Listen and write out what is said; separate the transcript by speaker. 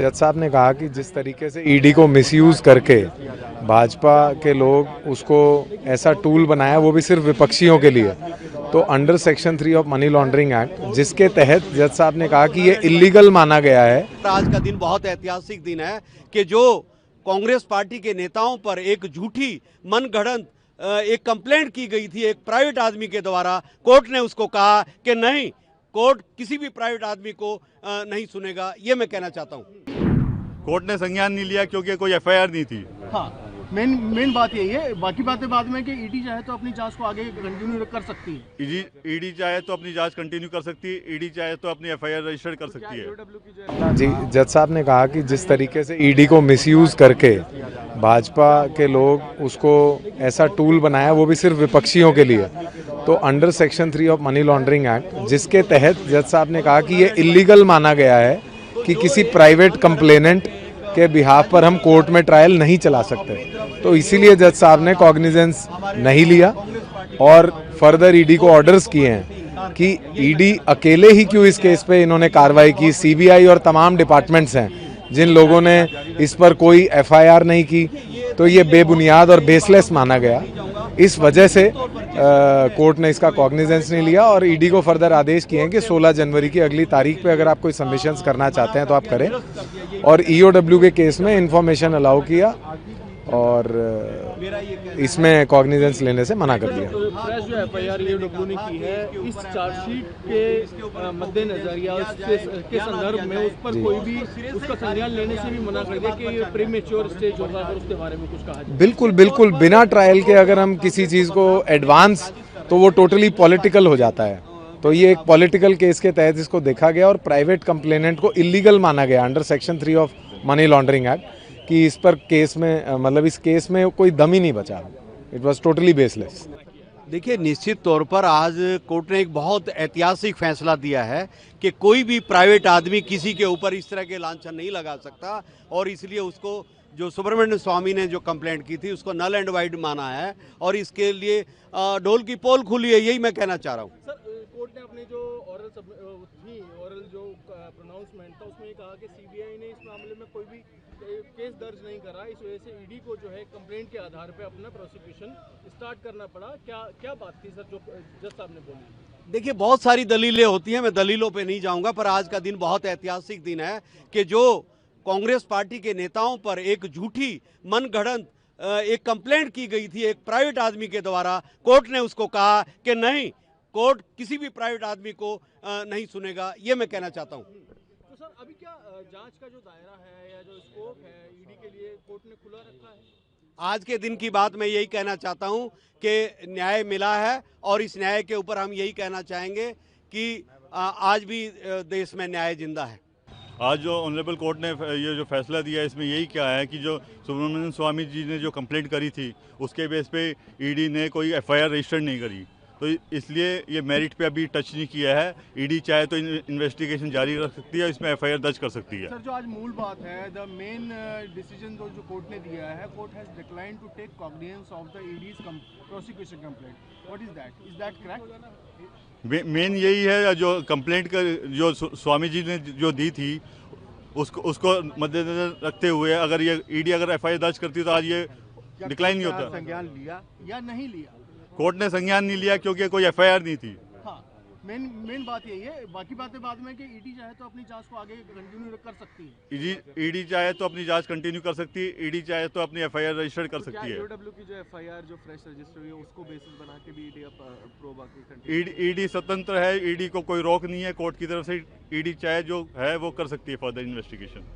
Speaker 1: जज साहब ने कहा कि जिस तरीके से ईडी को मिसयूज करके भाजपा के लोग उसको ऐसा टूल बनाया, वो भी सिर्फ विपक्षियों के लिए, तो under section 3 of money laundering act, जिसके तहत जज साहब ने कहा कि ये इलीगल माना गया है।
Speaker 2: आज का दिन बहुत ऐतिहासिक दिन है कि जो कांग्रेस पार्टी के नेताओं पर एक झूठी मनगढ़ंत एक कंप्लेंट की गई थी एक प्राइवेट आदमी के द्वारा, कोर्ट ने उसको कहा कि नहीं, कोर्ट किसी भी प्राइवेट आदमी को नहीं सुनेगा। ये मैं कहना चाहता हूँ।
Speaker 3: कोर्ट ने संज्ञान नहीं लिया क्योंकि कोई एफआईआर नहीं थी।
Speaker 4: हाँ, मेन बात यही है। बाकी बातें बाद में कि ईडी चाहे तो अपनी जांच को आगे कंटिन्यू कर सकती है।
Speaker 3: ईडी चाहे तो अपनी जांच कंटिन्यू कर सकती है, ईडी चाहे तो अपनी एफआईआर रजिस्टर कर सकती है।
Speaker 1: जी, जज साहब ने कहा कि जिस तरीके से ईडी को मिसयूज करके भाजपा के लोग उसको ऐसा टूल बनाया, वो भी सिर्फ विपक्षियों के लिए, तो under section 3 of money laundering act, जिसके तहत जज साहब ने कहा कि ये इलीगल माना गया है कि किसी प्राइवेट कंप्लेनेंट के बिहाफ पर हम कोर्ट में ट्रायल नहीं चला सकते। तो इसीलिए जज साहब ने कॉग्निजेंस नहीं लिया और फर्दर ईडी को ऑर्डर्स किए हैं कि ईडी अकेले ही क्यों इस केस पे इन्होंने कार्रवाई की। सीबीआई और तमाम डिपार्टमेंट्स हैं जिन लोगों ने इस पर कोई एफआईआर नहीं की, तो ये बेबुनियाद और बेसलेस माना गया। इस वजह से कोर्ट ने इसका कॉग्निजेंस नहीं लिया और ईडी को फर्दर आदेश किए हैं कि 16 जनवरी की अगली तारीख पे अगर आप कोई सबमिशंस करना चाहते हैं तो आप करें। और ईओडब्ल्यू के केस में इंफॉर्मेशन अलाउ किया और इसमें कॉग्निजेंस लेने से मना कर दिया।
Speaker 4: फ्रेश जो एफआईआर ईओडब्ल्यू ने की है, इस चार्जशीट के मद्देनजर या उसके संदर्भ में उस पर कोई भी उसका संज्ञान लेने से भी मना कर दिया कि ये प्रीमेच्योर स्टेज होगा, अगर उसके बारे में कुछ कहा जाए।
Speaker 1: बिल्कुल बिना ट्रायल के अगर हम किसी चीज़ को एडवांस, तो वो टोटली पॉलिटिकल हो जाता है। तो ये एक पॉलिटिकल केस के तहत इसको देखा गया और प्राइवेट कंप्लेनेंट को इलीगल माना गया under section 3 of money laundering act, कि इस पर केस में मतलब इस केस में कोई दम ही नहीं बचा। It was totally baseless.
Speaker 2: देखिए, निश्चित तौर पर आज कोर्ट ने एक बहुत ऐतिहासिक फैसला दिया है कि कोई भी प्राइवेट आदमी किसी के ऊपर इस तरह के लांछन नहीं लगा सकता, और इसलिए उसको जो सुब्रमण्यम स्वामी ने जो कंप्लेंट की थी उसको नल एंड वाइड माना है और इसके लिए ढोल की पोल खुली है। यही मैं कहना चाह रहा हूँ।
Speaker 4: कोर्ट ने अपने जो ऑरल जो प्रोनाउंसमेंट था उसमें कहा कि सीबीआई ने इस मामले में कोई भी केस दर्ज नहीं करा, इस वजह से ईडी को जो है कंप्लेंट के आधार पे अपना प्रोसिक्यूशन स्टार्ट करना पड़ा। क्या बात थी सर जो जज साहब ने बोली?
Speaker 2: देखिए, बहुत सारी दलीलें होती हैं, मैं दलीलों पे नहीं जाऊंगा, पर आज का दिन बहुत ऐतिहासिक दिन है कि जो कांग्रेस पार्टी के नेताओं पर एक झूठी मनगढ़ंत एक कंप्लेंट की गई थी एक प्राइवेट आदमी के द्वारा, कोर्ट ने उसको कहा कि नहीं, कोर्ट किसी भी प्राइवेट आदमी को नहीं सुनेगा। ये मैं कहना चाहता हूँ।
Speaker 4: तो सर अभी क्या जांच का जो दायरा है या जो स्कोप है ईडी के लिए कोर्ट ने खुला रखा है?
Speaker 2: आज के दिन की बात मैं यही कहना चाहता हूँ कि न्याय मिला है और इस न्याय के ऊपर हम यही कहना चाहेंगे कि आज भी देश में न्याय जिंदा है।
Speaker 3: आज जो ऑनरेबल कोर्ट ने ये जो फैसला दिया है, इसमें यही क्या है कि जो सुब्रमण्यम स्वामी जी ने जो कंप्लेंट करी थी उसके बेस पे ईडी ने कोई एफआईआर रजिस्टर नहीं करी, तो इसलिए ये मेरिट पे अभी टच नहीं किया है। ईडी चाहे तो इन्वेस्टिगेशन जारी रख सकती है, इसमें एफआईआर दर्ज कर सकती है।
Speaker 4: सर जो आज मूल बात है, द मेन डिसीजन जो कोर्ट ने दिया है, court has declined to take cognizance of the ED's prosecution complaint. What is that correct?
Speaker 3: Main यही है, जो कंप्लेंट का जो स्वामी जी ने जो दी थी उसको मद्देनजर रखते हुए अगर ये ईडी अगर एफआईआर दर्ज करती तो आज ये डिक्लाइन नहीं होता।
Speaker 4: संज्ञान लिया या नहीं लिया?
Speaker 3: कोर्ट ने संज्ञान नहीं लिया क्योंकि कोई एफआईआर नहीं थी।
Speaker 4: हाँ, मेन बात यही है। बाकी बातें बाद में कि ईडी चाहे तो अपनी जांच को आगे कंटिन्यू कर सकती है।
Speaker 3: ईडी चाहे तो अपनी जांच कंटिन्यू कर सकती है, ईडी चाहे तो अपनी एफआईआर रजिस्टर कर सकती है।
Speaker 4: ईओडब्ल्यू की जो एफआईआर जो फ्रेश रजिस्टर हुई है उसको बेसिस बना के भी ईडी प्रोब आगे
Speaker 3: ईडी स्वतंत्र है, ईडी को कोई रोक नहीं है कोर्ट की तरफ से। ईडी चाहे जो है वो कर सकती है फर्दर इन्वेस्टिगेशन।